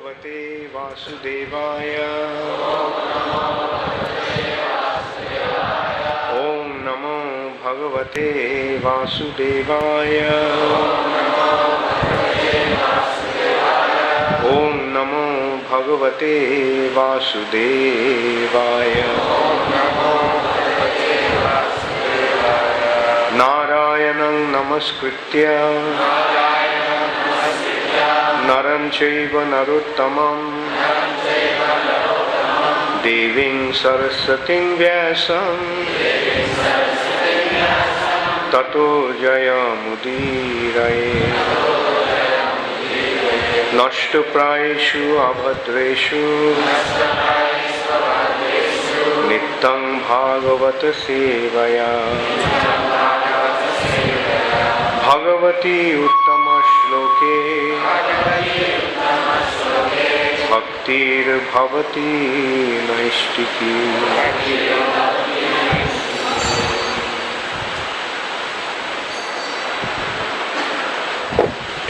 Bhagavate Vasudevaya. Om Namo Bhagavate Vasudevaya. Om Namo Bhagavate Vasudevaya. Narayanam Namaskritya Naram Chaiva Narottamam Deving Saraswating Vyasam Tato Jayamudiraye Nashtaprayeshu Abhadreshu Nityam Bhagavata Sevaya Bhagavati Uttama Shloke Bhaktir Bhavati Naistiki.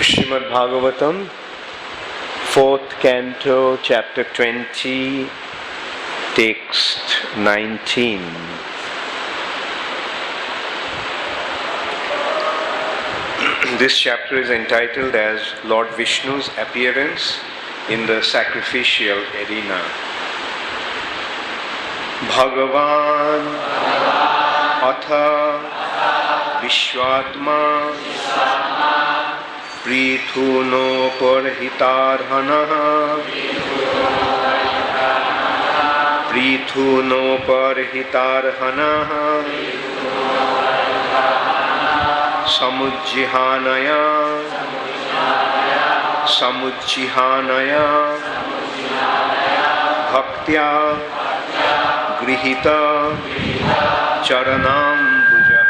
Srimad Bhagavatam, 4th Canto, Chapter 20, Text 19. This chapter is entitled as Lord Vishnu's appearance in the sacrificial arena. Bhagavan atha visvatma prthunopahrtarhanah prthunopahrtarhanah samujjihanaya bhaktya grhita-caranambujah.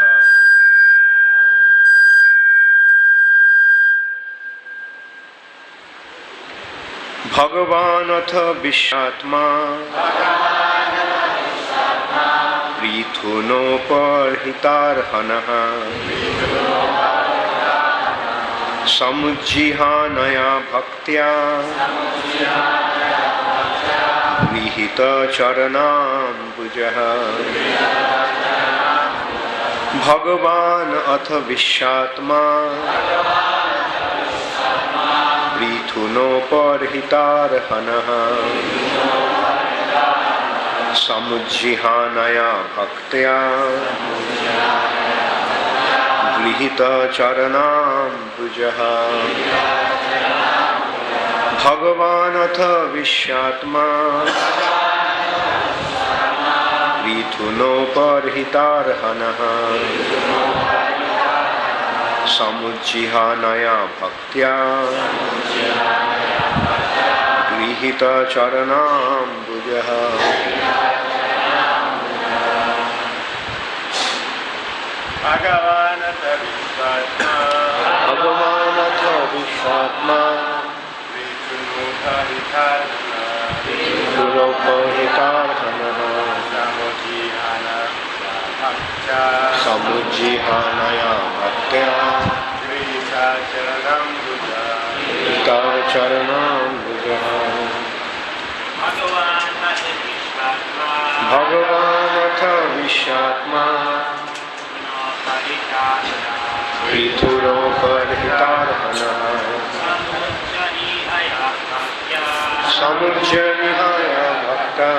Bhagavan atha visvatma prthunopahrtarhanah samujjihanaya bhaktya grhita-caranambujah. Bhagavan atha visvatma prthunopahrtarhanah samujjihanaya bhaktya grhita-caranambujah. Bhagavan atha visvatma prthunopahrtarhanah samujjihanaya bhaktya grhita-caranambujah. Bhagavan atha visvatma samujjihanaya bhaktya grhita-caranambujah. Bhagavan atha visvatma prthunopahrtarhanah samujjihanaya bhaktya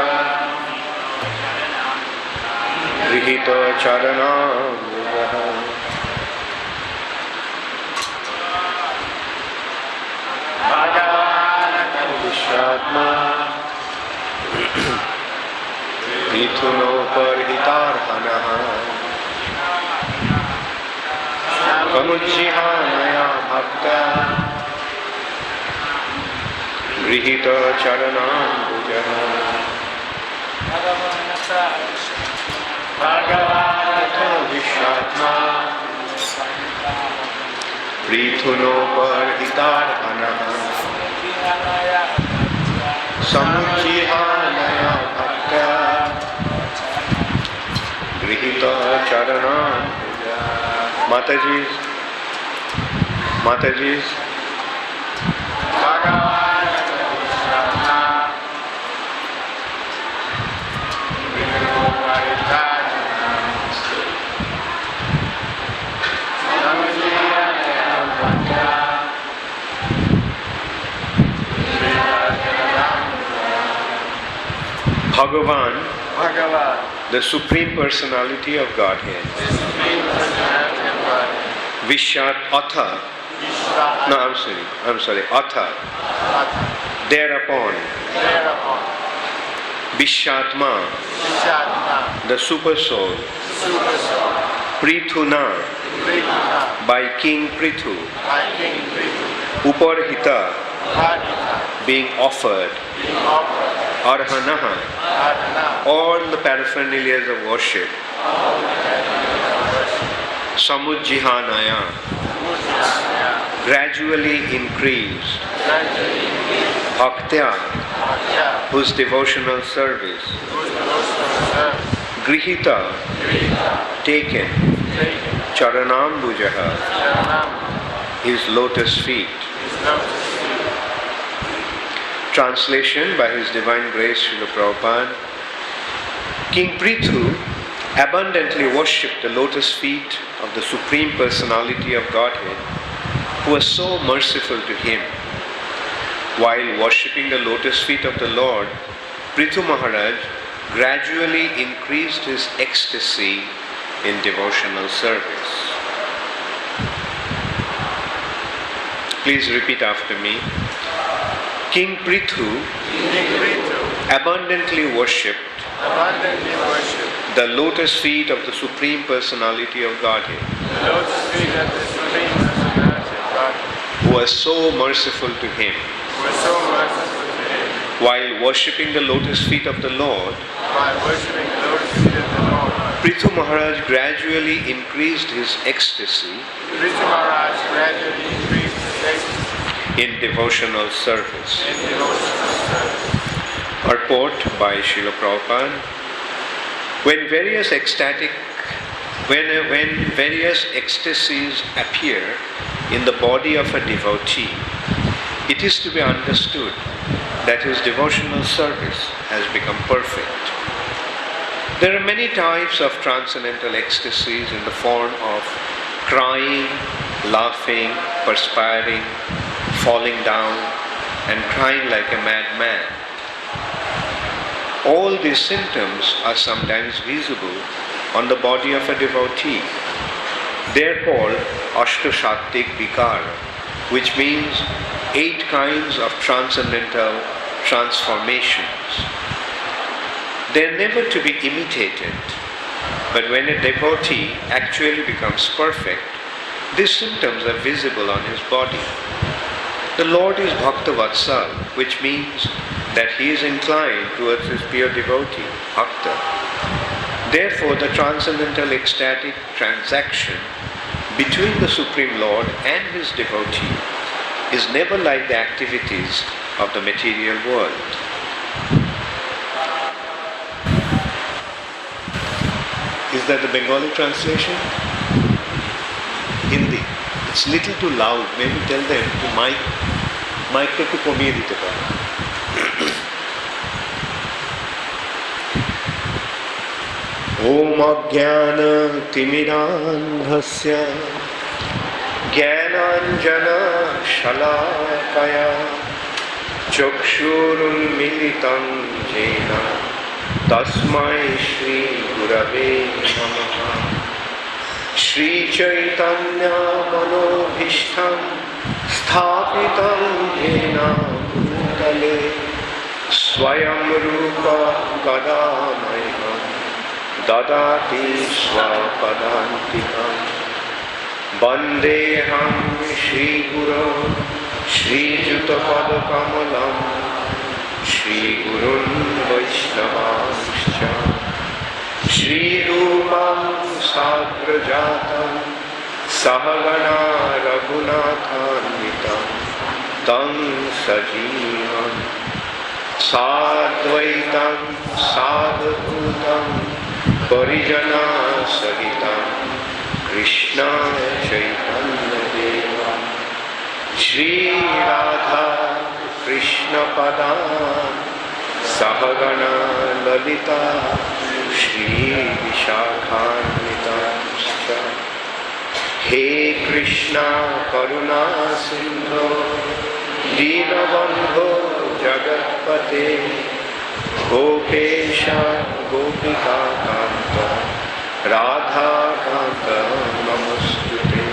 grhita-caranambujah. Visvatma prthunopahrtarhanah samujjihanaya bhaktya grhita-caranambujah. Bhagavan atha visvatma prthunopahrtarhanah samujjihanaya bhaktya grhita-caranambujah. Mataji's Bhagavan, bhagavan, the Supreme Personality of Godhead. the Supreme Personality of Godhead. Atha. Visvatma, No, I'm sorry. Atha. atha, Thereupon. thereupon, Visvatma, visvatma, the Super Soul. super soul, Prthunopahrtarhanah, prthunopahrtarhanah, by King Prthu. by King Prthu, Uparhita, being offered. being offered, Arhanaha, atha, all the paraphernalia of worship. Samujjihanaya, samujjihanaya, gradually increased. gradually, Bhaktya, bhaktya, whose devotional service. whose devotional service, Grhita, taken. taken, Caranambujah, caranambujah, his lotus feet. his lotus feet. Translation by His Divine Grace Srila Prabhupada. King Prthu abundantly worshipped the lotus feet of the Supreme Personality of Godhead, who was so merciful to him. While worshipping the lotus feet of the Lord, Prthu Maharaja gradually increased his ecstasy in devotional service. Please repeat after me. King Prthu King Prthu abundantly worshipped abundantly worshipped the lotus feet of the Supreme Personality of Godhead, the lotus feet of the Supreme Personality of Godhead, who was so merciful to him. who was so merciful to him. While worshipping the lotus feet of the Lord, By worshipping the lotus feet of the Lord, Prthu Maharaj gradually increased his ecstasy Prthu Maharaj gradually increased his ecstasy in devotional service. in devotional service. Purport by Srila Prabhupada. When various ecstasies appear in the body of a devotee, it is to be understood that his devotional service has become perfect. There are many types of transcendental ecstasies in the form of crying, laughing, perspiring, falling down, and crying like a madman. All these symptoms are sometimes visible on the body of a devotee. They are called asta-sattvika-vikara, which means 8 kinds of transcendental transformations. They are never to be imitated, but when a devotee actually becomes perfect, these symptoms are visible on his body. The Lord is bhakta-vatsala, which means that he is inclined towards his pure devotee, bhakta. Therefore, the transcendental ecstatic transaction between the Supreme Lord and his devotee is never like the activities of the material world. Is that the Bengali translation? Hindi. It's little too loud. Maybe tell them to mic একটু কমিয়ে দিতে পারে। Om Ajnana Timirandhasya Jnananjana Shalakaya Chakshurunmilitam Jena Tasmai Shri Gurave Namaha Shri Chaitanya Manobhishtam Sthapitam Jena Bhutale Swayam Rupa Kadamayam Dadati Swapadantikam Vandeham Shri Guru Shri Jutapadakamalam Shri Gurun Vaishnavanscha Shri Rupam Sagrajatam Sahagana Raghunathanvitam Tam Sajivam Sadvaitam Sadhutam Parijana Sahitam Krishna Chaitanya Deva Shri Radha Krishna Padam Sahagana Lalita Shri Vishakhanvitamscha He Krishna Karuna Sindhu Dinabandho Jagatpate Gopesha Gopika Kanta Radha Kanta Namostute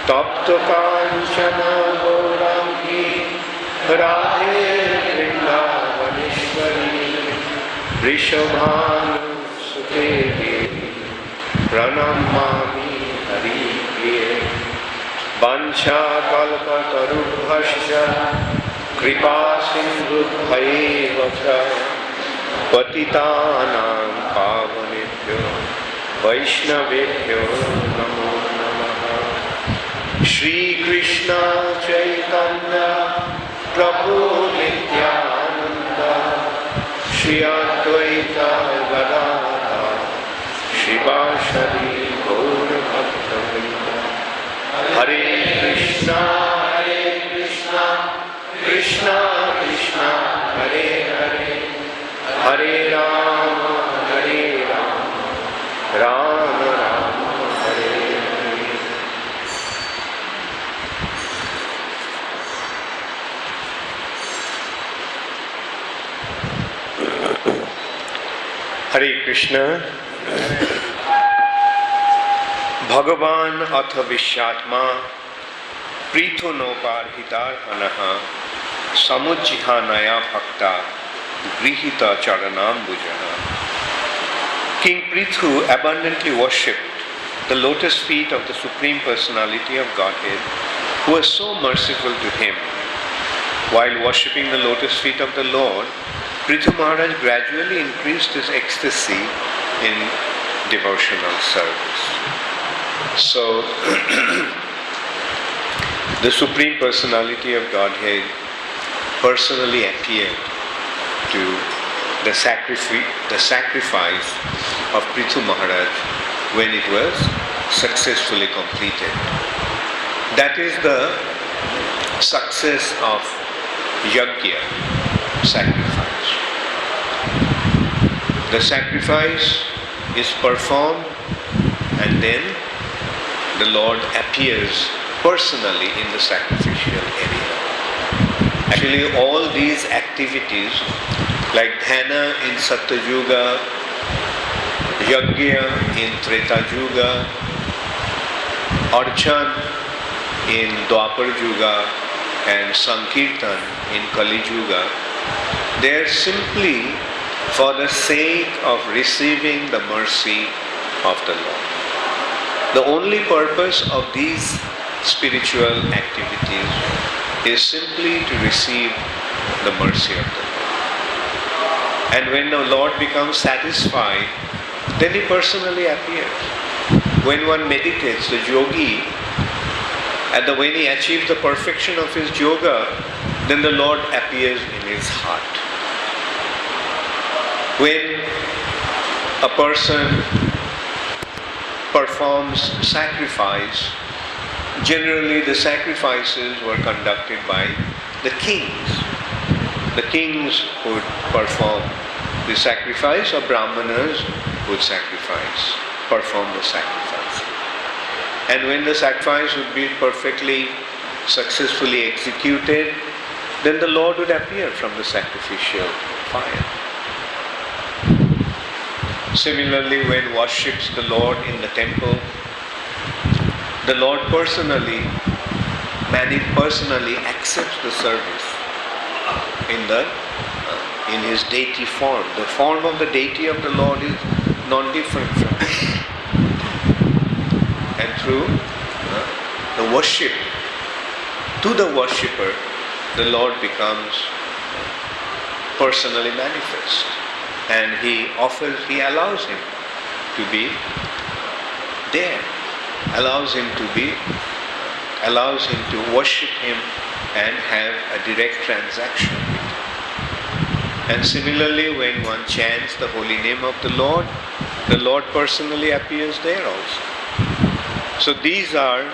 Tapta Kanchana Gaurangi Radhe Vrindavaneshwari Rishabhanu Sute Devi Pranamami Haripriye Vancha Kalpatarubhasya Kripa Sindhubhaiva cha Patitanam Pavanebhyo Vaishnavebhyo Namo Namaha Shri Krishna Chaitanya Prabhu Nityananda Shri Advaita Gadadhara Shivashari Gaur Bhaktivedanta Hare Krishna Krishna Krishna Hare Hare Hare Rama Rama Rama Hare Hare. Hare Krishna. Bhagavan atha visvatma prthunopahrtarhanah samujjihanaya grhita-caranambujah. King Prthu abundantly worshipped the lotus feet of the Supreme Personality of Godhead, who was so merciful to him. While worshipping the lotus feet of the Lord, Prthu Maharaja gradually increased his ecstasy in devotional service. So, the Supreme Personality of Godhead personally appeared to the sacrifice of Prthu Maharaj when it was successfully completed. That is the success of yajna, sacrifice. The sacrifice is performed and then the Lord appears personally in the sacrificial area. Actually, all these activities like dhyana in Satya Yuga, yajna in Treta Yuga, archan in Dwapar Yuga and Sankirtan in Kali Yuga, they are simply for the sake of receiving the mercy of the Lord. The only purpose of these spiritual activities is simply to receive the mercy of the Lord. And when the Lord becomes satisfied, then He personally appears. When one meditates, the yogi, when he achieves the perfection of his yoga, then the Lord appears in his heart. When a person performs sacrifice, generally the sacrifices were conducted by the kings. The kings would perform the sacrifice, or brahmanas would perform the sacrifice. And when the sacrifice would be perfectly, successfully executed, then the Lord would appear from the sacrificial fire. Similarly, when worships the Lord in the temple, the Lord personally accepts the service in His deity form. The form of the deity of the Lord is non-different from Him. And through the worship, to the worshipper, the Lord becomes personally manifest. And He allows him to be there, allows him to worship Him and have a direct transaction with Him. And similarly, when one chants the holy name of the Lord personally appears there also. So these are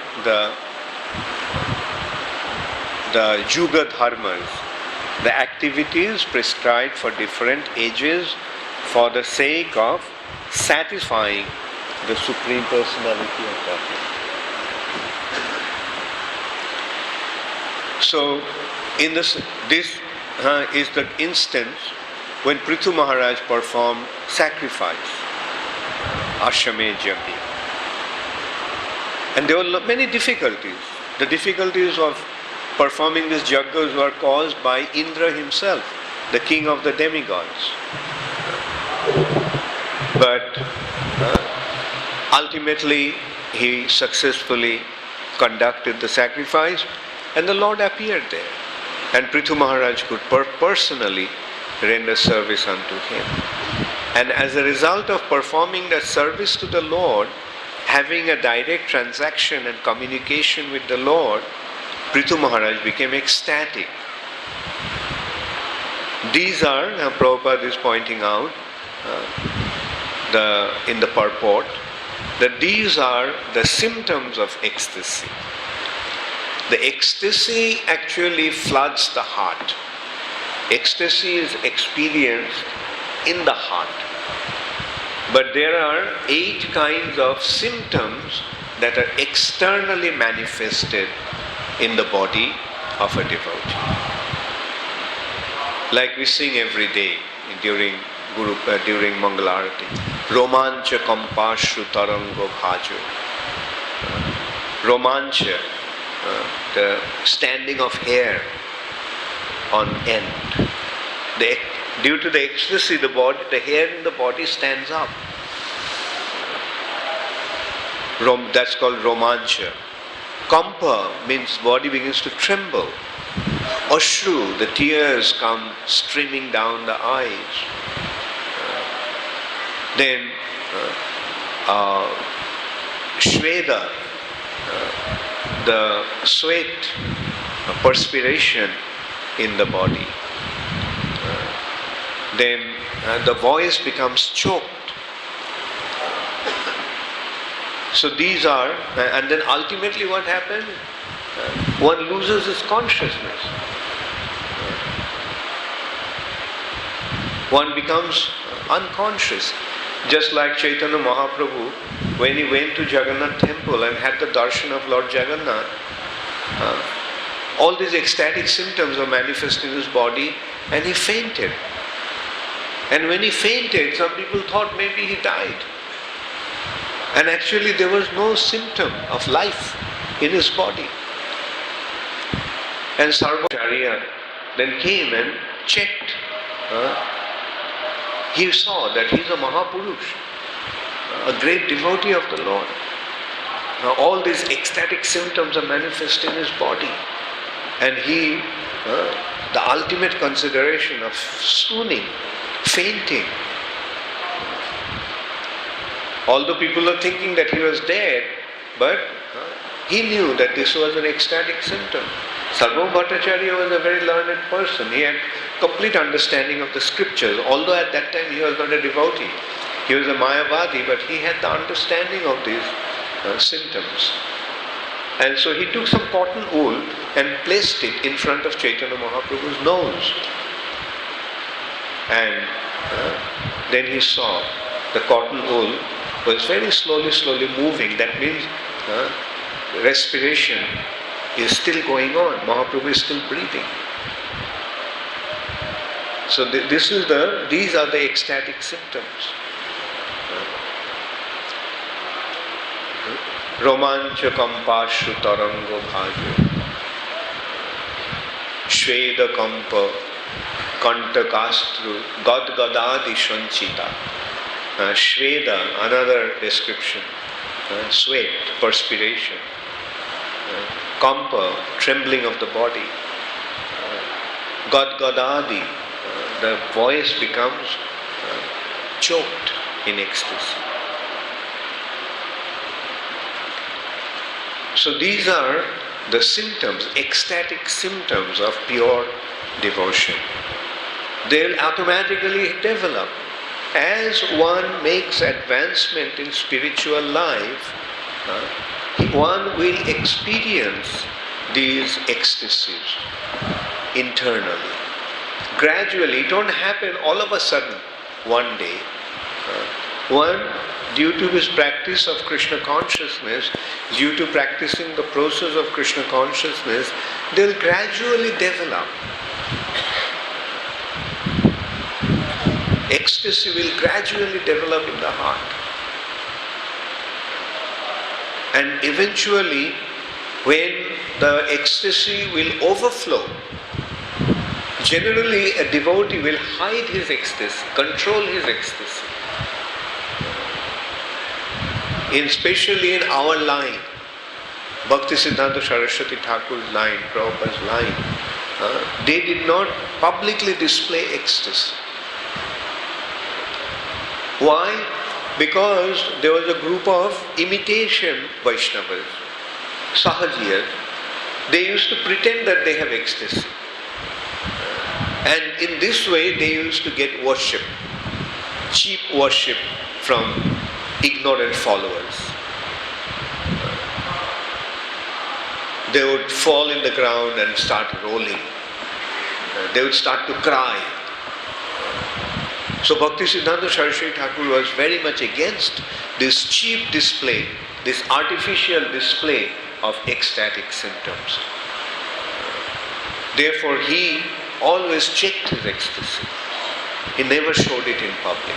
the yuga dharmas, the activities prescribed for different ages for the sake of satisfying the Supreme Personality of Godhead. So, this is the instance when Prthu Maharaj performed sacrifice, Ashwamedh Yajna. And there were many difficulties. The difficulties of performing these yajnas were caused by Indra himself, the king of the demigods. But ultimately he successfully conducted the sacrifice and the Lord appeared there. And Prthu Maharaj could personally render service unto him. And as a result of performing that service to the Lord, having a direct transaction and communication with the Lord, Prthu Maharaj became ecstatic. These are, Prabhupada is pointing out in the Purport, that these are the symptoms of ecstasy. The ecstasy actually floods the heart. Ecstasy is experienced in the heart. But there are 8 kinds of symptoms that are externally manifested in the body of a devotee. Like we sing every day during Mangalarati. Romancha kampashru tarango bhajo. Romancha, the standing of hair on end. Due to the ecstasy, the hair in the body stands up. That's called romancha. Kampa means body begins to tremble. Ashru, the tears come streaming down the eyes. Then Shveda, the sweat, perspiration in the body. Then the voice becomes choked. So these are, and then ultimately what happens? One loses his consciousness. One becomes unconscious. Just like Chaitanya Mahaprabhu, when he went to Jagannath temple and had the darshan of Lord Jagannath, all these ecstatic symptoms were manifest in his body and he fainted. And when he fainted, some people thought maybe he died. And actually there was no symptom of life in his body. And Sarvacharya then came and checked. He saw that he is a Mahapurush, a great devotee of the Lord. Now all these ecstatic symptoms are manifest in his body. And he, the ultimate consideration of swooning, fainting. Although people are thinking that he was dead, but he knew that this was an ecstatic symptom. Sarvabhauma Bhattacharya was a very learned person. He had complete understanding of the scriptures. Although at that time he was not a devotee. He was a Mayavadi, but he had the understanding of these symptoms. And so he took some cotton wool and placed it in front of Chaitanya Mahaprabhu's nose. And then he saw the cotton wool was very slowly moving. That means respiration is still going on. Mahaprabhu is still breathing. So these are the ecstatic symptoms. Romancha kampashru tarango bhajo. Shveda kampa kantakastru gadgadadi shanchita. Shveda, another description. Sweat, perspiration. Kampa, trembling of the body. Gadgadadi, the voice becomes choked in ecstasy. So these are the symptoms, ecstatic symptoms of pure devotion. They'll automatically develop. As one makes advancement in spiritual life, one will experience these ecstasies internally. Gradually, it won't happen all of a sudden, one day. One, due to his practice of Krishna consciousness, due to practicing the process of Krishna consciousness, they'll gradually develop. ecstasy will gradually develop in the heart. And eventually, when the ecstasy will overflow, generally a devotee will hide his ecstasy, control his ecstasy. Especially in our line, Bhaktisiddhanta Saraswati Thakur's line, Prabhupada's line, they did not publicly display ecstasy. Why? Because there was a group of imitation Vaishnavas, Sahajiyas. They used to pretend that they have ecstasy. And in this way they used to get worship, cheap worship from ignorant followers. They would fall in the ground and start rolling. They would start to cry. So Bhaktisiddhanta Saraswati Thakur was very much against this cheap display, this artificial display of ecstatic symptoms. Therefore he always checked his ecstasy. He never showed it in public.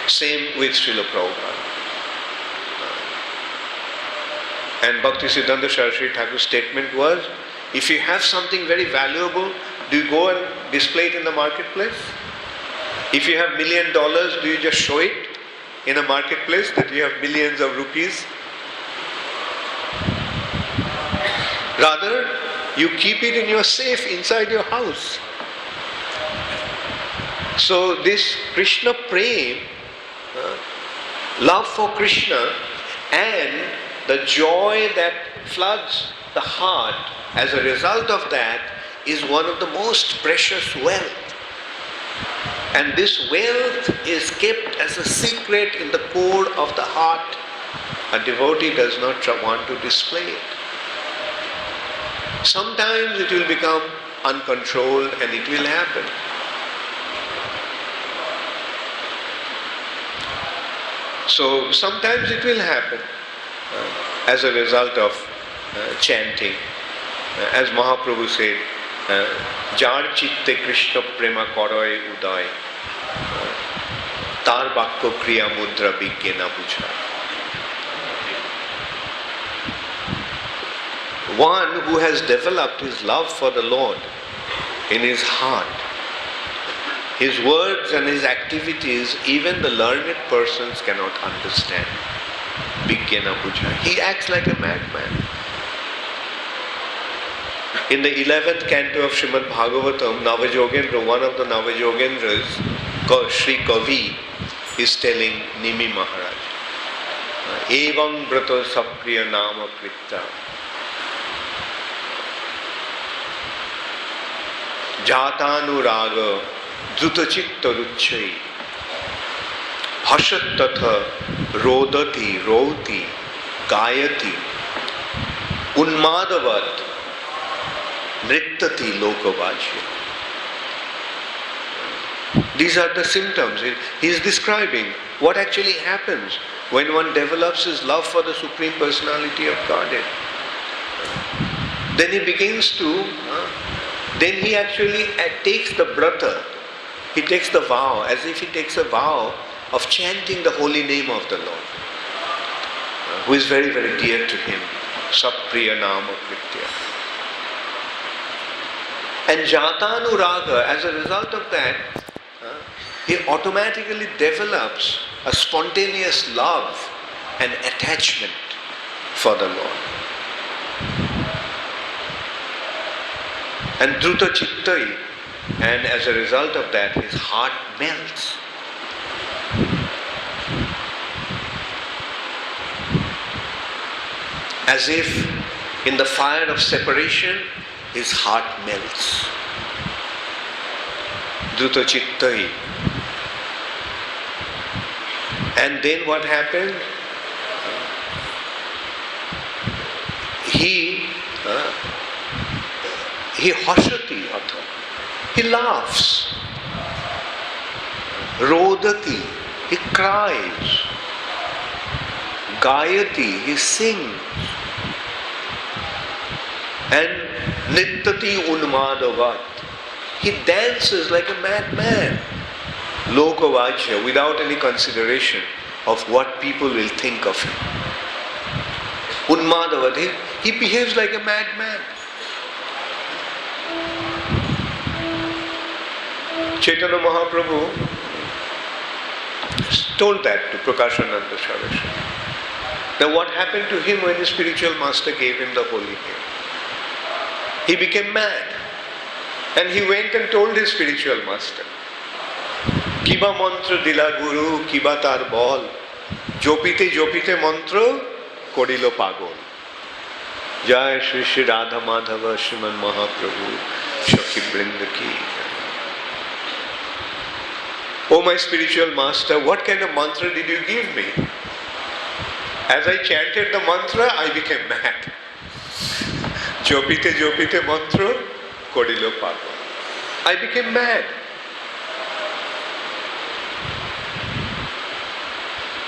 Same with Srila Prabhupada. And Bhaktisiddhanta Saraswati Thakur's statement was, if you have something very valuable, do you go and display it in the marketplace? If you have $1 million, do you just show it in a marketplace that you have millions of rupees? Rather, you keep it in your safe inside your house. So this Krishna prem, love for Krishna, and the joy that floods the heart as a result of that is one of the most precious wealth. And this wealth is kept as a secret in the core of the heart. A devotee does not want to display it. Sometimes it will become uncontrolled and it will happen. So sometimes it will happen as a result of chanting. As Mahaprabhu said, Jar chitte Krishna prema karoy uday, tar bakko kriya mudra bhikena bujha. One who has developed his love for the Lord in his heart, his words and his activities, even the learned persons cannot understand. Bhikena bujha. He acts like a madman. In the 11th canto of Srimad Bhagavatam, Navajogendra, one of the Navajogendras, Sri Kavi, is telling Nimi Maharaj, Evam brato sapriya nama kritta, jatanuraga drutachitta ruchai, hashat tatha rodati roti gayati unmadavat nrittati lokavajya. These are the symptoms. He is describing what actually happens when one develops his love for the Supreme Personality of Godhead. Then he begins to, then he actually takes the brata, he takes the vow, as if he takes a vow of chanting the holy name of the Lord, who is very, very dear to him, Sapriya Nama Pritya. And Jatanuraga, as a result of that, he automatically develops a spontaneous love and attachment for the Lord. And Druta Chittai, and as a result of that, his heart melts. As if in the fire of separation, his heart melts. Druta Chittai. And then what happened? He hashati atha. He laughs. Rodati. He cries. Gayati. He sings. And nittati unmadavat. He dances like a madman. Lokavajya, without any consideration of what people will think of him. Unmadavadhi, he behaves like a madman. Chaitanya Mahaprabhu told that to Prakashananda Saraswati. Now what happened to him when his spiritual master gave him the holy name? He became mad. And he went and told his spiritual master, Kiba mantra dila guru, kiba tar bol, jopite jopite mantra, kodilo pagol. Jai Shri Shri Radha Madhava Sriman Mahaprabhu, Shakti Brinda ki. Oh my spiritual master, what kind of mantra did you give me? As I chanted the mantra, I became mad. Jopite jopite mantra, kodilo pagol. I became mad.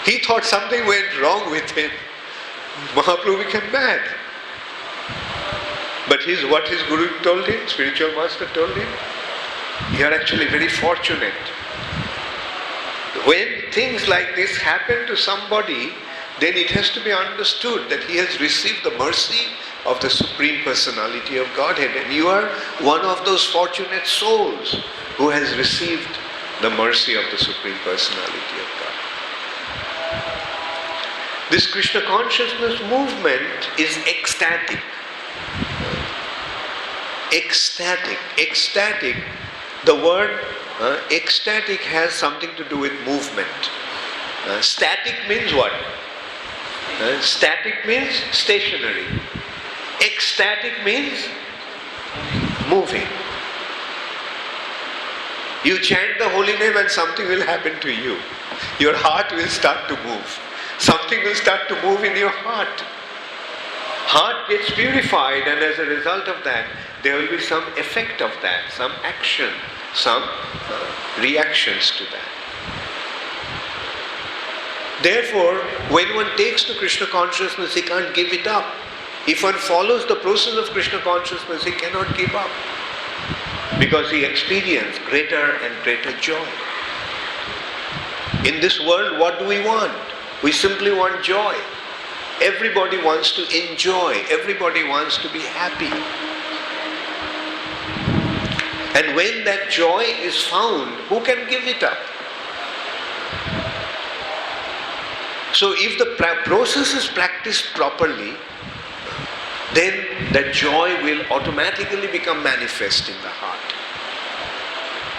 He thought something went wrong with him. Mahaprabhu became mad. But what his guru told him, spiritual master told him, you are actually very fortunate. When things like this happen to somebody, then it has to be understood that he has received the mercy of the Supreme Personality of Godhead, and you are one of those fortunate souls who has received the mercy of the Supreme Personality of Godhead. This Krishna consciousness movement is ecstatic. Ecstatic. The word ecstatic has something to do with movement. Static means what? Static means stationary. Ecstatic means moving. You chant the holy name and something will happen to you. Your heart will start to move. Something will start to move in your heart. Heart gets purified, and as a result of that, there will be some effect of that, some action, some reactions to that. Therefore, when one takes to Krishna consciousness, he can't give it up. If one follows the process of Krishna consciousness, he cannot give up. Because he experiences greater and greater joy. In this world, what do we want? We simply want joy. Everybody wants to enjoy. Everybody wants to be happy. And when that joy is found, who can give it up? So if the process is practiced properly, then that joy will automatically become manifest in the heart.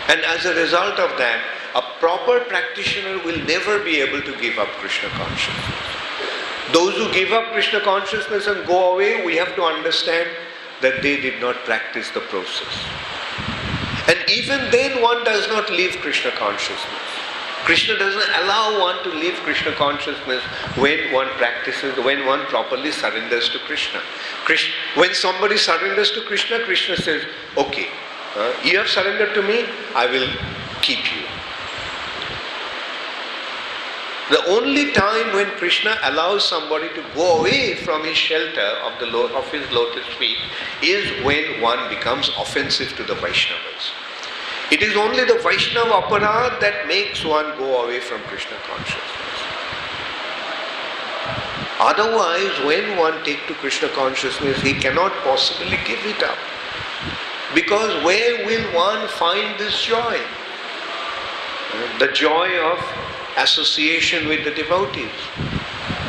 And as a result of that, a proper practitioner will never be able to give up Krishna consciousness. Those who give up Krishna consciousness and go away, we have to understand that they did not practice the process. And even then one does not leave Krishna consciousness. Krishna doesn't allow one to leave Krishna consciousness when one practices, when one properly surrenders to Krishna. When somebody surrenders to Krishna, Krishna says, okay, you have surrendered to me, I will keep you. The only time when Krishna allows somebody to go away from his shelter of his lotus feet is when one becomes offensive to the Vaishnavas. It is only the Vaishnava aparadh that makes one go away from Krishna consciousness. Otherwise, when one takes to Krishna consciousness, he cannot possibly give it up. Because where will one find this joy? The joy of association with the devotees,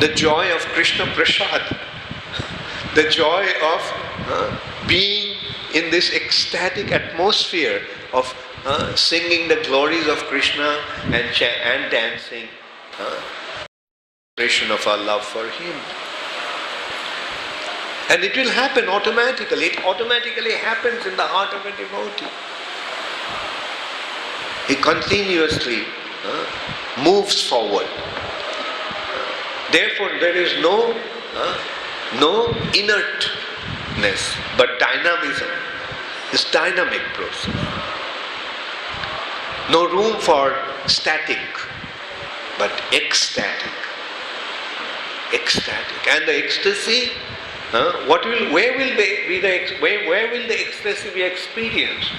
the joy of Krishna Prasad, the joy of being in this ecstatic atmosphere of singing the glories of Krishna and dancing, expression of our love for Him. And it will happen automatically. It automatically happens in the heart of a devotee. He continuously moves forward. Therefore, there is no inertness, but dynamism. It's dynamic process. No room for static, but ecstatic. Ecstatic. And the ecstasy, where will the ecstasy be experienced?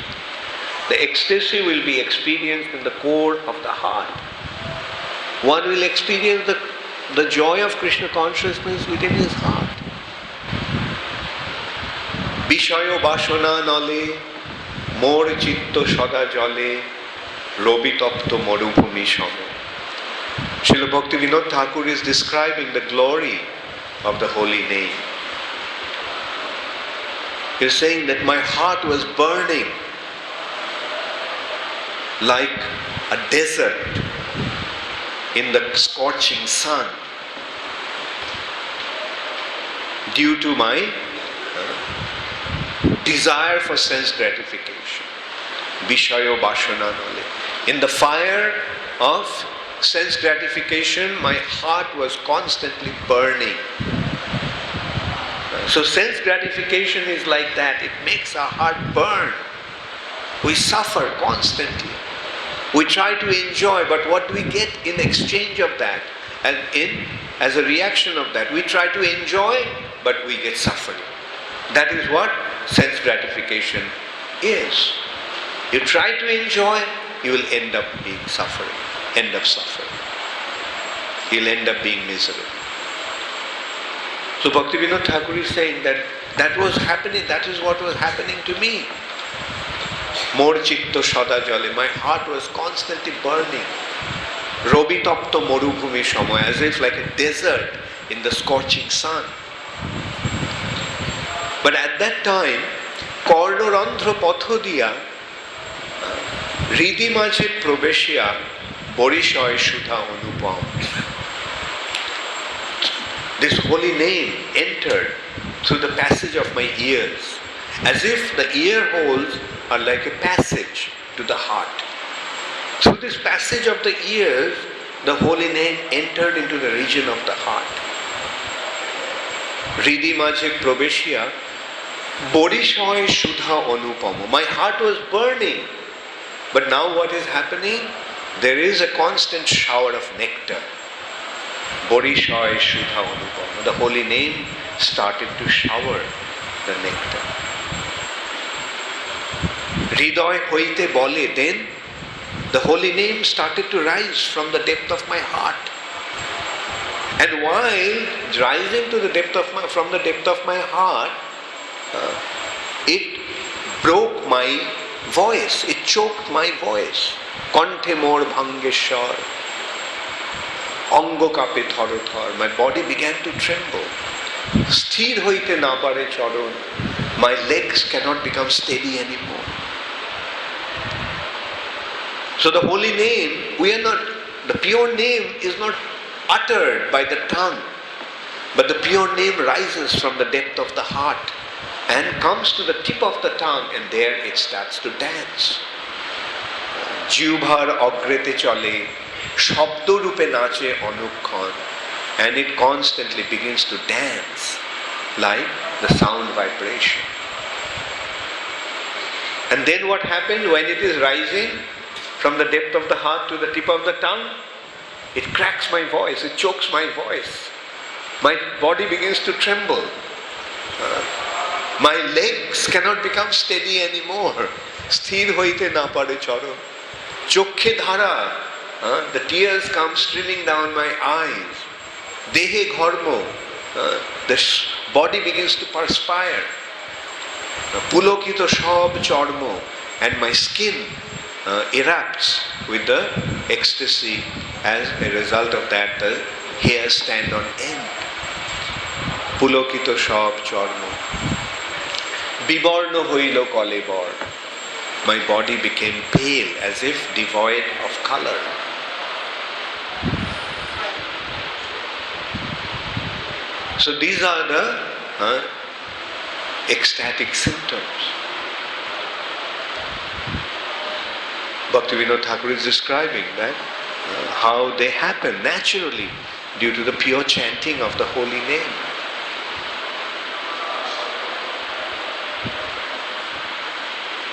The ecstasy will be experienced in the core of the heart. One will experience the joy of Krishna consciousness within his heart. Vishayo Bashana Nale, Mor Chitto Sada Jale, Robi Tapto Marubhumi Shamo. Srila Bhaktivedanta Thakur is describing the glory of the holy name. He is saying that my heart was burning like a desert in the scorching sun due to my desire for sense gratification. Vishayo Bashana Nale. In the fire of sense gratification, my heart was constantly burning. So sense gratification is like that. It makes our heart burn. We suffer constantly. We try to enjoy, but what do we get in exchange of that? And as a reaction of that, we try to enjoy, but we get suffering. That is what sense gratification is. You try to enjoy, you will end up being suffering. End up suffering. You'll end up being miserable. So Bhaktivedanta Thakur is saying that was happening, that is what was happening to me. Mor chitto sada jale, my heart was constantly burning. Robi tapto marubhumi shamo, as if like a desert in the scorching sun. But at that time, kornorandhra patho diya, hridhi majhe probeshya, borishoy shudha anupam. This holy name entered through the passage of my ears, as if the ear holes are like a passage to the heart. Through this passage of the ears, the holy name entered into the region of the heart. Hridhi majhe probeshya, borishoy shudha anupama. My heart was burning, but now what is happening? There is a constant shower of nectar. Borishoy shudha anupama. The holy name started to shower the nectar. Hridoy hoite bole, then the holy name started to rise from the depth of my heart. And while rising to the depth of from the depth of my heart, it broke my voice, it choked my voice. Kanthe mor bhangeshwar, ango kape tharo thar, my body began to tremble. Sthir hoite na pare charon, my legs cannot become steady anymore. So the holy name, the pure name is not uttered by the tongue, but the pure name rises from the depth of the heart and comes to the tip of the tongue, and there it starts to dance. Jivbhar agrete chale, shabdo rupe nache anukhan, and it constantly begins to dance like the sound vibration. And then what happened when it is rising from the depth of the heart to the tip of the tongue? It cracks my voice, it chokes my voice. My body begins to tremble. My legs cannot become steady anymore. Sthir hoite na pare charon. Chokhe dhara, the tears come streaming down my eyes. Dehe gharmo, the body begins to perspire. Pulokito shab charmo, and my skin erupts with the ecstasy. As a result of that, the hairs stand on end. Pulokito shab charmo. Bibarno hoilo kolebor. My body became pale, as if devoid of color. So these are the ecstatic symptoms. Bhaktivedanta Thakur is describing that how they happen naturally due to the pure chanting of the holy name.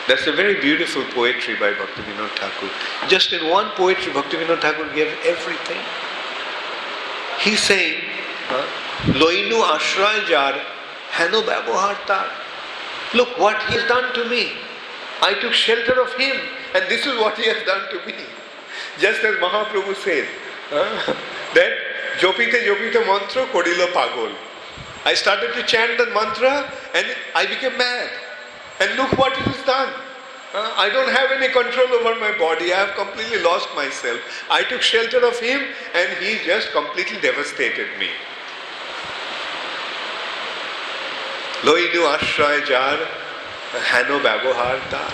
That's a very beautiful poetry by Bhaktivedanta Thakur. Just in one poetry, Bhaktivedanta Thakur gave everything. He's saying, Loinu ashray jar, hano babohar tar. Look what he has done to me. I took shelter of him, and this is what he has done to me. Just as Mahaprabhu said, that Jopite Jopite mantra korilo pagol. I started to chant the mantra and I became mad. And look what it has done. I don't have any control over my body. I have completely lost myself. I took shelter of him and he just completely devastated me. Loinu ashray jar hano ব্যবহার তার.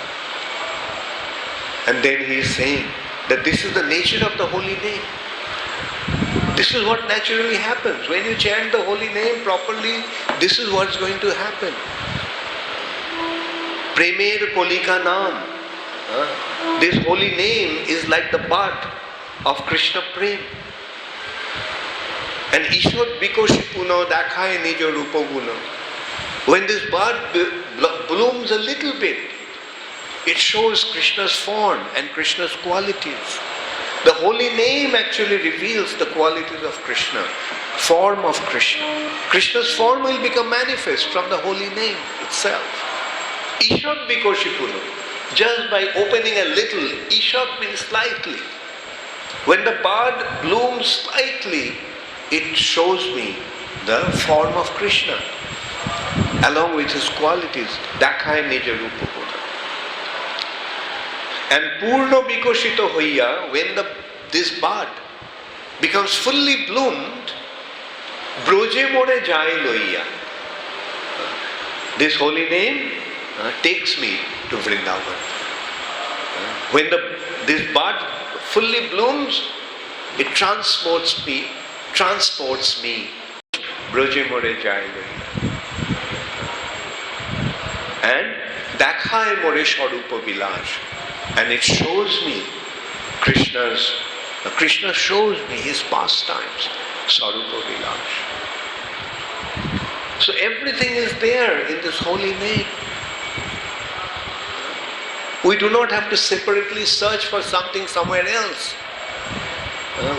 And then he is saying that this is the nature of the holy name. This is what naturally happens. When you chant the holy name properly, this is what's going to happen. Premer Kolika Naam. This holy name is like the bud of Krishna Prem. And Ishod Bikoshi Puno Dakhaye Nijo Rupa Guno. When this bud blooms a little bit, it shows Krishna's form and Krishna's qualities. The holy name actually reveals the qualities of Krishna, form of Krishna. Krishna's form will become manifest from the holy name itself. Ishod Bikoshipunu. Just by opening a little, Ishod means slightly. When the bud blooms slightly, it shows me the form of Krishna, along with his qualities. Dakhaye Nija Rupa Guna. And Purno Bikoshito Hoiya, when this bud becomes fully bloomed, Broje More Jai Loiya. This holy name takes me to Vrindavan. When this bud fully blooms, it transports me. Broje More Jai Loiya. And Dakhaye More Sharupa Vilash. And it shows me Krishna shows me his pastimes, Sarupa Vilash. So everything is there in this holy name. We do not have to separately search for something somewhere else.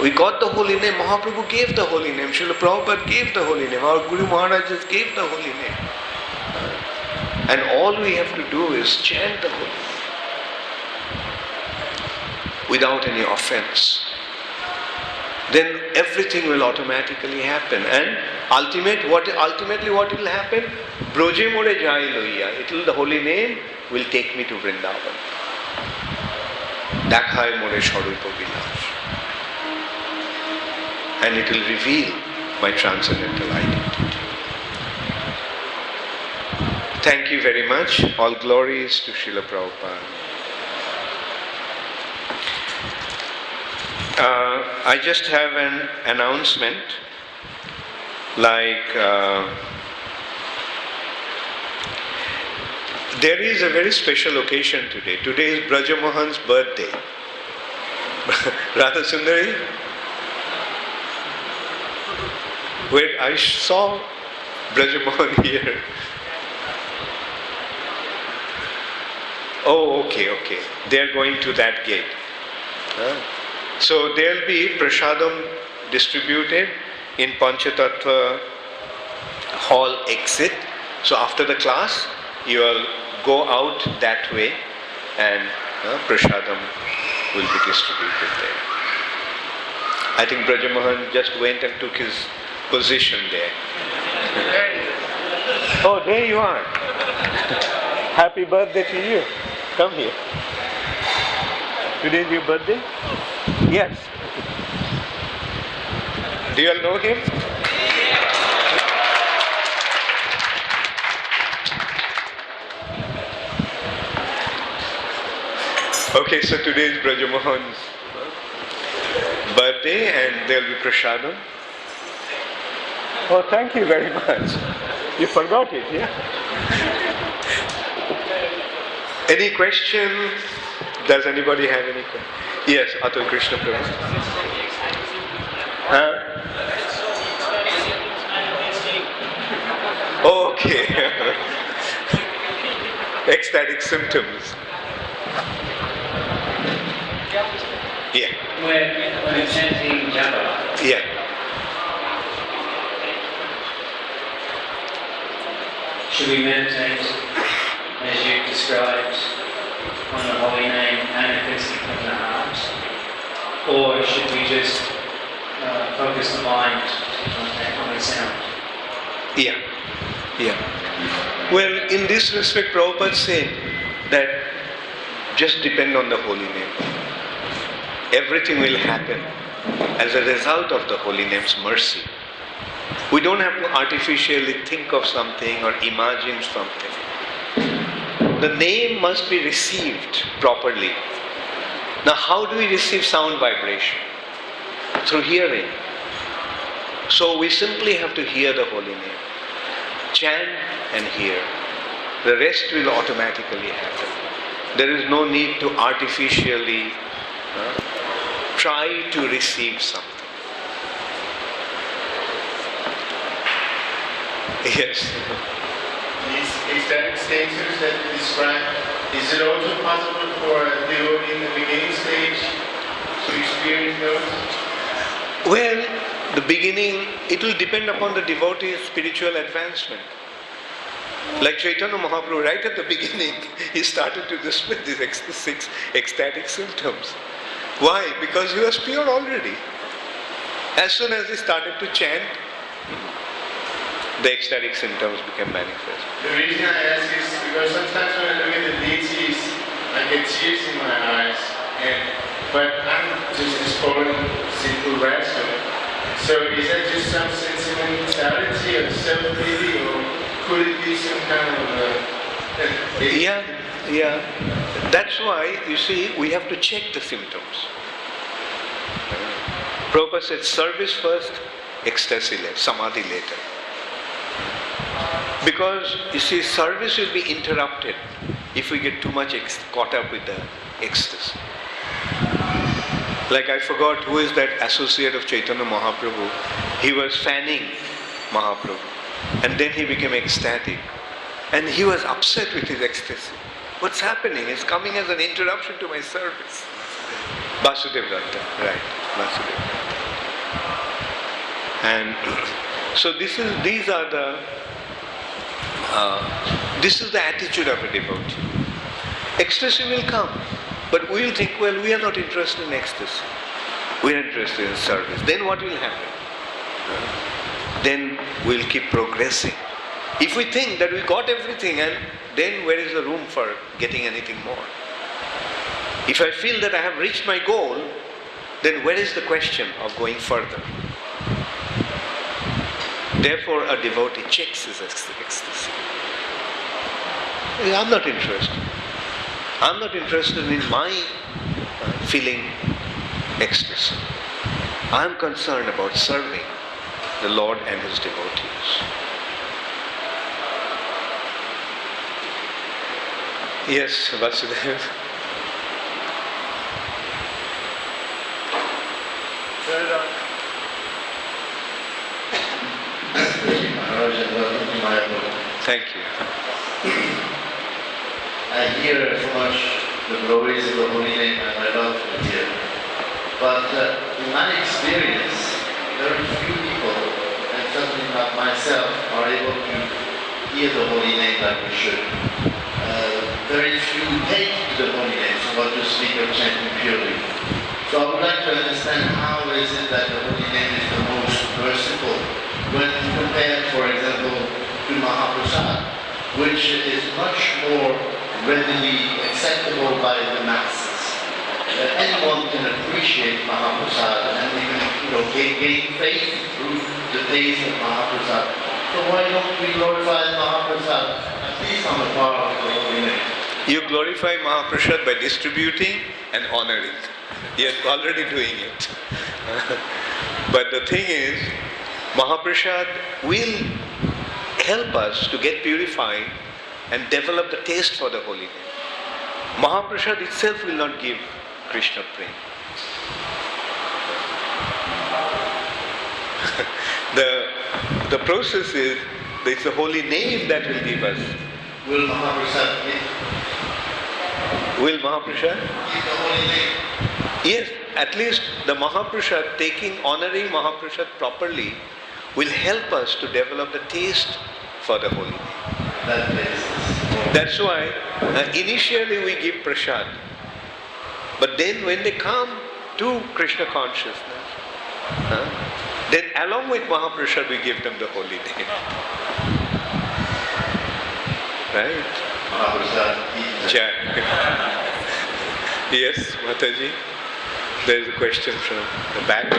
We got the holy name, Mahaprabhu gave the holy name, Srila Prabhupada gave the holy name, our Guru Maharajas gave the holy name. And all we have to do is chant the holy name without any offense. Then everything will automatically happen. And ultimately what will happen? Broje More Jai Loiya. The holy name will take me to Vrindavan. Dakhaye More Sharupa Vilash. And it will reveal my transcendental identity. Thank you very much. All glories to Srila Prabhupada. I just have an announcement, like there is a very special occasion today. Today is Braja Mohan's birthday. Radha Sundari, where I saw Braja Mohan here. Oh, okay. They are going to that gate. So there will be prasadam distributed in Panchatattva hall exit. So after the class, you will go out that way and prasadam will be distributed there. I think Braja Mohan just went and took his position there. Oh, there you are. Happy birthday to you. Come here. Today is your birthday? Yes. Do you all know him? Okay, so today is Braja Mohan's birthday and there will be prasadam. Oh, thank you very much. You forgot it, yeah? Any question? Does anybody have any question? Yes, Atul Krishna Prabhu. Okay. Ecstatic symptoms. Yeah. When chanting japa, Yeah. should we meditate as you described on the holy name manifesting from the heart? Or should we just focus the mind on the sound? Yeah. Well, in this respect, Prabhupada said that just depend on the holy name. Everything will happen as a result of the holy name's mercy. We don't have to artificially think of something or imagine something. The name must be received properly. Now, how do we receive sound vibration? Through hearing. So we simply have to hear the holy name. Chant and hear. The rest will automatically happen. There is no need to artificially try to receive something. Yes. These ecstatic states that you described, is it also possible for a devotee in the beginning stage to experience those? Well, the beginning, it will depend upon the devotee's spiritual advancement. Like Chaitanya Mahaprabhu, right at the beginning, he started to display these ecstatic symptoms. Why? Because he was pure already. As soon as he started to chant, the ecstatic symptoms became manifest. The reason I ask is because sometimes when I look at the deities, I get tears in my eyes, but I'm just a spoiled, simple rascal. So is that just some sentimentality or self-pity, or could it be some kind of Yeah. That's why, you see, we have to check the symptoms. Prabhupada said, service first, ecstasy later, samadhi later. Because, you see, service will be interrupted if we get too much caught up with the ecstasy. Like I forgot who is that associate of Chaitanya Mahaprabhu. He was fanning Mahaprabhu. And then he became ecstatic. And he was upset with his ecstasy. What's happening? It's coming as an interruption to my service. Bhaktivedanta, right. Bhaktivedanta. And so this is the attitude of a devotee. Ecstasy will come, but we will think, well, we are not interested in ecstasy. We are interested in service. Then what will happen? Then we'll keep progressing. If we think that we got everything, and then where is the room for getting anything more? If I feel that I have reached my goal, then where is the question of going further? Therefore, a devotee checks his ecstasy. I'm not interested. I'm not interested in my feeling ecstasy. I'm concerned about serving the Lord and His devotees. Yes, Vasudev. Thank you. I hear so much the glories of the holy name and I love to hear. But in my experience, very few people, and certainly not myself, are able to hear the holy name like we should. Very few take to the holy name, so what to speak of chanting purely. So I would like to understand how is it that the holy name is the most merciful when compared, for example, to Mahaprasad, which is much more readily acceptable by the masses. Anyone can appreciate Mahaprasad and even gain faith through the taste of Mahaprasad. So why don't we glorify Mahaprasad at least on the part of the holy name? You glorify Mahaprasad by distributing and honoring. You're already doing it. But the thing is, Mahaprasad will help us to get purified and develop the taste for the holy name. Mahaprasad itself will not give Krishna prema. The process is, it's the holy name that will give us. Will Mahaprasad give the holy name? Yes, at least the Mahaprasad, honoring Mahaprasad properly, will help us to develop the taste for the holy name. That basis. That's why initially we give prasad. But then when they come to Krishna consciousness, then along with Mahaprasad we give them the holy name. Right? Mahaprasad. Jai. Yes, Mataji? There is a question from the back.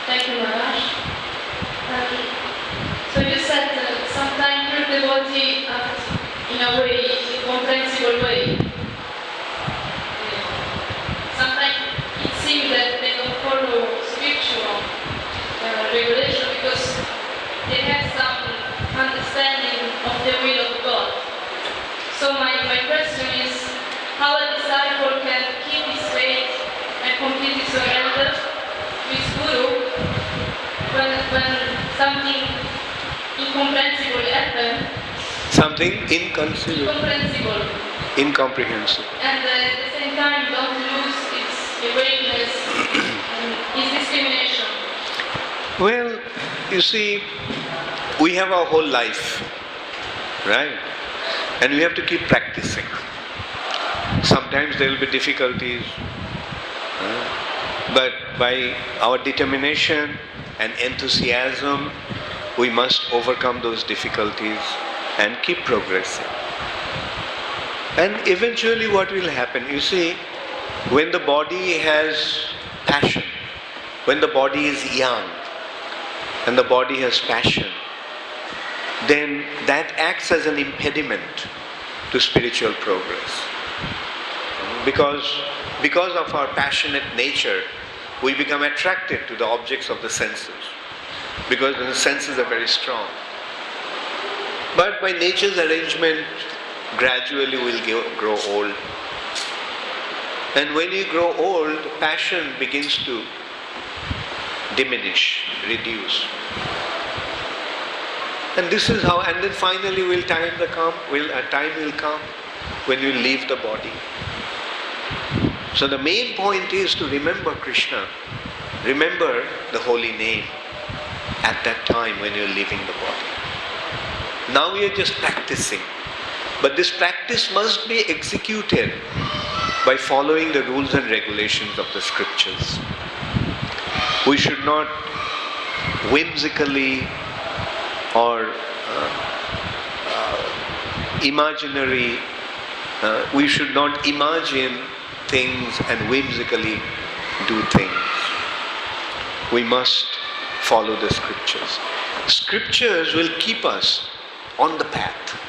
Thank you, Maharaj. So you said sometimes your devotee act in a way, incomprehensible way. Sometimes it seems that they don't follow spiritual regulation because they have some understanding of the will of God. So my question is, how a disciple can keep his faith and completely surrender with Guru when something incomprehensible happens? Something inconceivable. Incomprehensible. And at the same time don't lose its awareness and its discrimination. Well, you see, we have our whole life, right? And we have to keep practicing. Sometimes there will be difficulties, but by our determination and enthusiasm, we must overcome those difficulties and keep progressing. And eventually what will happen, you see, when the body has passion, when the body is young, and the body has passion, then that acts as an impediment to spiritual progress. Because of our passionate nature, we become attracted to the objects of the senses, because the senses are very strong. But by nature's arrangement, gradually we'll grow old. And when you grow old, passion begins to diminish, reduce. And this is how, and then finally time will come when you leave the body. So the main point is to remember Krishna, remember the holy name at that time when you're leaving the body. Now we are just practicing. But this practice must be executed by following the rules and regulations of the scriptures. We should not whimsically or imaginary, we should not imagine things and whimsically do things. We must follow the scriptures. Scriptures will keep us on the path.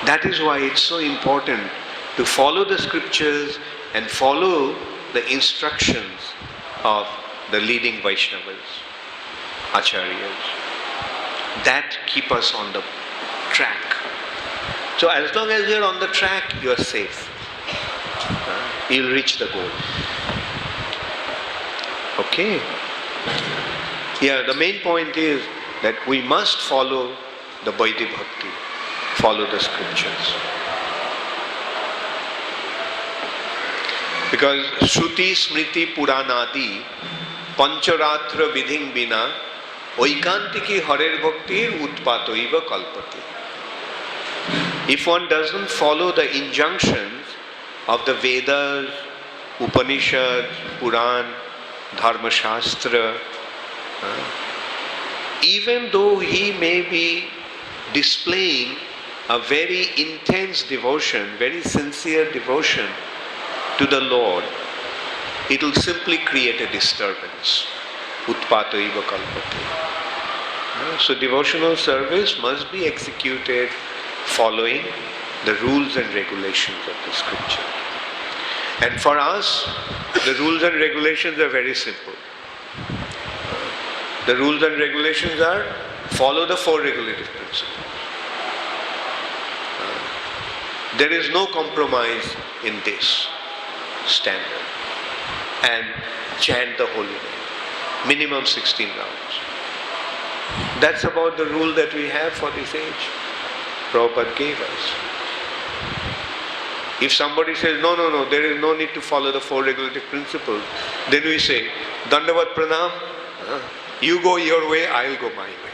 That is why it's so important to follow the scriptures and follow the instructions of the leading Vaishnavas, Acharyas. That keep us on the track. So as long as you're on the track, you are safe. You'll reach the goal. Okay? Yeah, the main point is that we must follow the Vaidhi Bhakti, follow the scriptures. Because Shruti, Smriti, Puranadi, Pancharatra Vidhing Bina, Oikantiki Hare Bhaktir Utpatoiva Kalpati. If one doesn't follow the injunctions of the Vedas, Upanishads, Puran, Dharma Shastra, even though he may be displaying a very intense devotion, very sincere devotion to the Lord, it will simply create a disturbance. Utpato iva kalpate. So devotional service must be executed following the rules and regulations of the scripture. And for us, the rules and regulations are very simple. The rules and regulations are follow the four regulative principles. There is no compromise in this standard. And chant the holy name. Minimum 16 rounds. That's about the rule that we have for this age. Prabhupada gave us. If somebody says, no, there is no need to follow the four regulative principles, then we say, Dandavat pranam. You go your way, I'll go my way.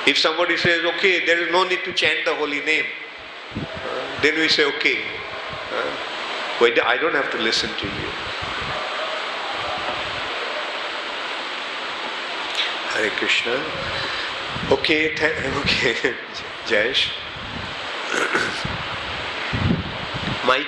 If somebody says, okay, there is no need to chant the holy name, then we say, okay, wait, I don't have to listen to you. Hare Krishna. Okay, okay. Jayesh. Mike.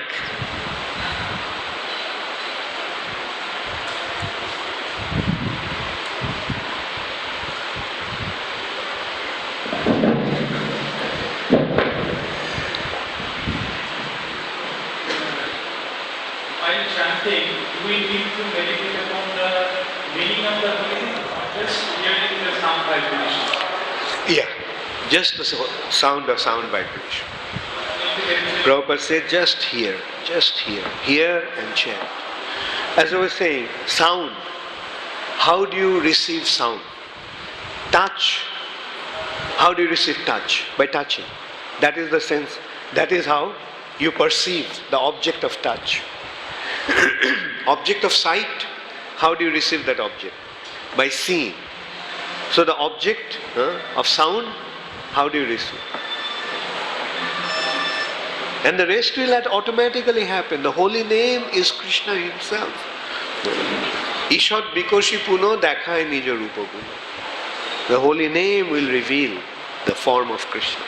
While chanting, do we need to meditate upon the meaning of the holy name, or just hearing the sound vibration? Yeah, just the sound vibration. Prabhupada said, just hear and chant. As I was saying, sound. How do you receive sound? Touch. How do you receive touch? By touching. That is the sense. That is how you perceive the object of touch. Object of sight. How do you receive that object? By seeing. So the object of sound, how do you receive? And the rest will automatically happen. The holy name is Krishna himself. Ishad bikoshi puno dekhai nija rupa puno. The holy name will reveal the form of Krishna.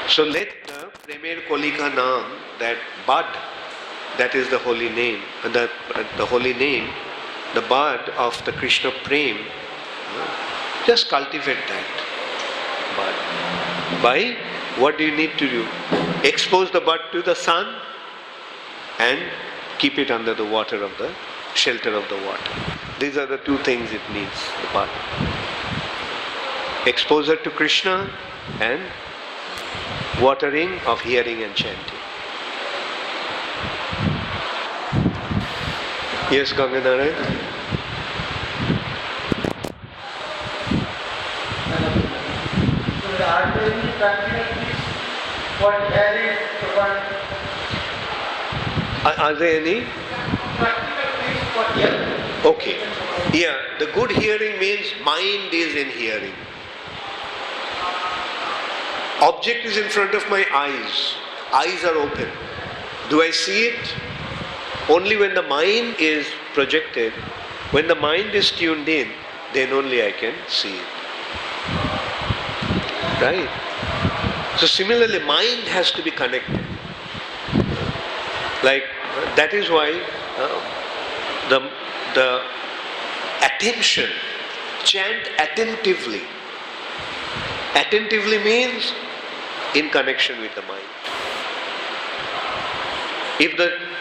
So let the Premer Kolika Naam, that bud, that is the holy name, the holy name, the bud of the Krishna Prem, just cultivate that bud. By what do you need to do? Expose the bud to the sun and keep it under the water of the shelter of the water. These are the two things it needs, the bud. Exposure to Krishna and watering of hearing and chanting. Yes, Gangadhara? Are there any practical tips for hearing Prabhupada? Are there any? Practical tips for hearing. Okay. Yeah, the good hearing means mind is in hearing. Object is in front of my eyes. Eyes are open. Do I see it? Only when the mind is projected, when the mind is tuned in, then only I can see it. Right? So similarly, mind has to be connected. Like, that is why the attention, chant attentively. Attentively means in connection with the mind.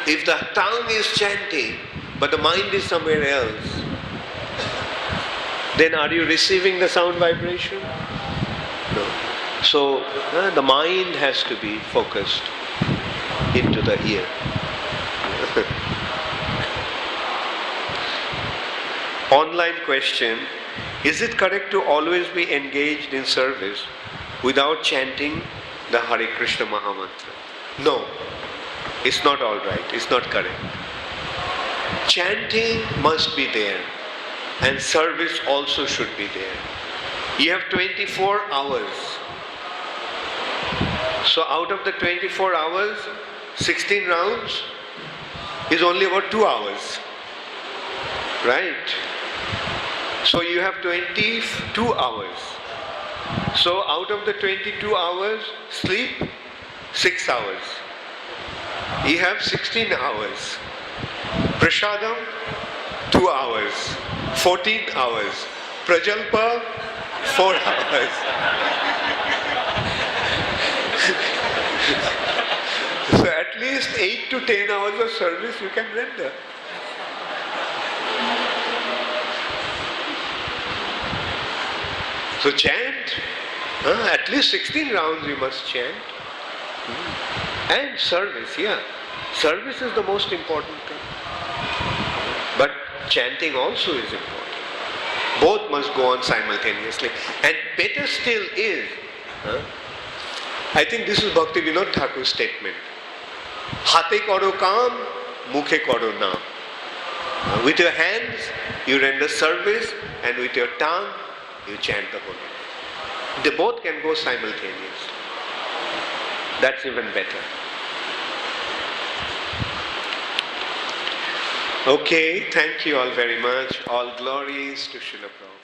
If the tongue is chanting, but the mind is somewhere else, then are you receiving the sound vibration? No. So the mind has to be focused into the ear. Online question: is it correct to always be engaged in service without chanting the Hare Krishna Mahamantra? No, it's not all right, it's not correct. Chanting must be there, and service also should be there. You have 24 hours. So out of the 24 hours, 16 rounds is only about 2 hours. Right? So you have 22 hours. So out of the 22 hours, sleep 6 hours. You have 16 hours. Prasadam, 2 hours. 14 hours. Prajalpa, 4 hours. So at least 8 to 10 hours of service you can render. So chant, at least 16 rounds you must chant. And service, yeah. Service is the most important thing. But chanting also is important. Both must go on simultaneously. And better still is, I think this is Bhaktivedanta Thakur's statement. Hate karo kam, mukhe karo naam. With your hands, you render service, and with your tongue, you chant the holy name. They both can go simultaneously. That's even better. Okay, thank you all very much. All glories to Srila Prabhupada.